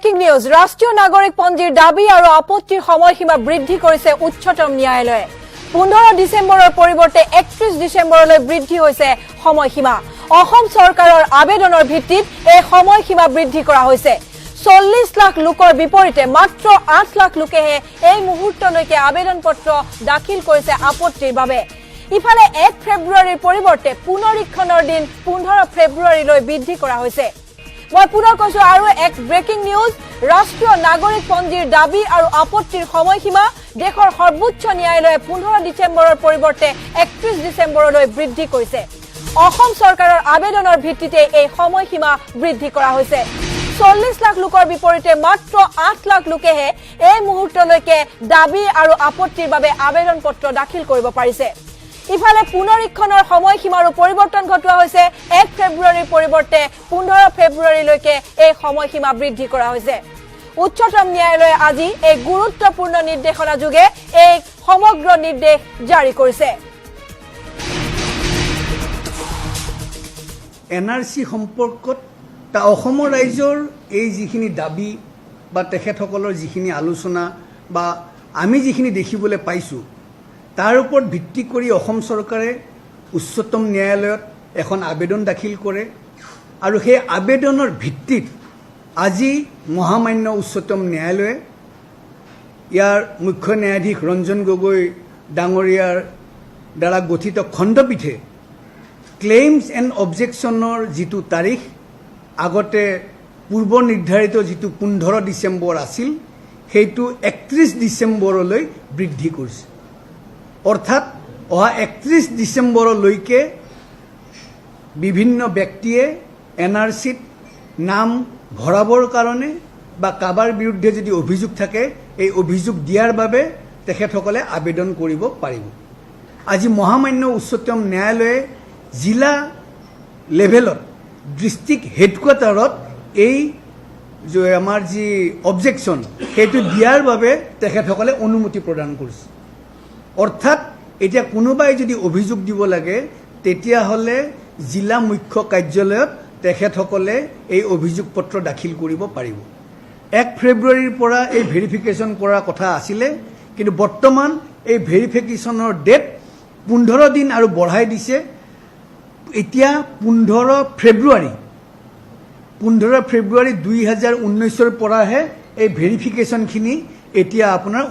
breaking news ৰাষ্ট্ৰীয় নাগৰিক পঞ্জীৰ দাবী আৰু আপত্তিৰ সময়সীমা বৃদ্ধি কৰিছে উচ্চতম ন্যায়ালয়ে 15 ডিসেম্বৰৰ পৰিৱৰ্তে 31 ডিসেম্বৰলৈ বৃদ্ধি হৈছে সময়সীমা অসম চৰকাৰৰ আবেদনৰ ভিত্তিত এই সময়সীমা বৃদ্ধি কৰা হৈছে 40 লাখ লোকৰ বিপৰীতে মাত্ৰ 8 লাখ লোকেহে এই মুহূৰ্তলৈকে আবেদন পত্ৰ দাখিল কৰিছে আপত্তিৰ বাবে ইফালে 1 ফেব্ৰুৱাৰীৰ পৰিৱৰ্তে পুনৰীক্ষণৰ দিন 15 ফেব্ৰুৱাৰীলৈ বৃদ্ধি কৰা হৈছে মই পুনৰ কৈছো আৰু এক ব্ৰেকিং নিউজ ৰাষ্ট্ৰীয় নাগৰিক পঞ্জীৰ দাবী আৰু আপত্তিৰ সময়সীমা দেশৰ সৰ্বোচ্চ ন্যায়ালয়ে 15 ডিসেম্বৰৰ পৰিৱৰ্তে 31 ডিসেম্বৰলৈ বৃদ্ধি কৰিছে অসম চৰকাৰৰ আবেদনৰ ভিত্তিতে এই সময়সীমা বৃদ্ধি কৰা হৈছে 40 লাখ লোকৰ বিপৰীতে মাত্ৰ 8 লাখ লোকেহে এই মুহূৰ্তলৈকে দাবী আৰু আপত্তিৰ বাবে আবেদন পত্ৰ দাখিল কৰিব পাৰিছে ইফালে পুনৰীক্ষণৰ সময়সীমাৰো পৰিৱৰ্তন ঘটোৱা হৈছে 1 ফেব্ৰুৱাৰীৰ পৰিৱৰ্তে 15 ফেব্ৰুৱাৰীলৈকে এই সময়সীমা বৃদ্ধি কৰা হৈছে উচ্চতম ন্যায়ালয়ে আজি এই গুৰুত্বপূৰ্ণ নিৰ্দেশনা যোগে এই সমগ্ৰ নিৰ্দেশ জাৰি কৰিছে এনআৰসি সম্পৰ্কত তা অসমৰ ৰাইজৰ এই যিখিনি দাবী বা তেখেতসকলৰ যিখিনি আলোচনা বা আমি যিখিনি দেখিবলৈ পাইছো তাৰ ওপৰত ভিত্তি কৰি অসম চৰকাৰে উচ্চতম ন্যায়ালয়ত এখন আবেদন দাখিল কৰে আৰু সেই আবেদনৰ ভিত্তিত আজি মহামান্য উচ্চতম ন্যায়ালয়ে ইয়াৰ মুখ্য ন্যায়াধীশ ৰঞ্জন গগৈ ডাঙৰীয়াৰ দ্বাৰা গঠিত খণ্ডপীঠে ক্লেইমছ এণ্ড অবজেকশ্যনৰ যিটো তাৰিখ আগতে পূৰ্ব নিৰ্ধাৰিত যিটো 15 ডিসেম্বৰ আছিল সেইটো 31 ডিসেম্বৰলৈ বৃদ্ধি কৰিছে অৰ্থাৎ অহা 31 ডিসেম্বৰলৈকে বিভিন্ন ব্যক্তিয়ে এনআৰসিত নাম ভৰাবৰ কাৰণে বা কাবাৰ বিৰুদ্ধে যদি অভিযোগ থাকে এই অভিযোগ দিয়াৰ বাবে তেখেতসকলে আবেদন কৰিব পাৰিব আজি মহামান্য উচ্চতম ন্যায়ালয়ে জিলা লেভেলত ডিস্ট্ৰিক্ট হেডকোৱাৰ্টাৰত এই যে আমাৰ যি অবজেকশ্যন সেইটো দিয়াৰ বাবে তেখেতসকলে অনুমতি প্ৰদান কৰিছে অৰ্থাৎ এতিয়া কোনোবাই যদি অভিযোগ দিব লাগে তেতিয়াহলে জিলা মুখ্য কাৰ্যালয়ত তেখেতসকলে এই অভিযোগ পত্ৰ দাখিল কৰিব পাৰিব 1 ফেব্ৰুৱাৰীৰ পৰা এই ভেৰিফিকেশ্যন কৰাৰ কথা আছিল কিন্তু বৰ্তমান এই ভেৰিফিকেশ্যনৰ ডেট 15 দিন আৰু বঢ়াই দিছে এতিয়া 15 ফেব্ৰুৱাৰী 2019 ৰ পৰাহে এই ভেৰিফিকেশ্যনখিনি এতিয়া আপোনাৰ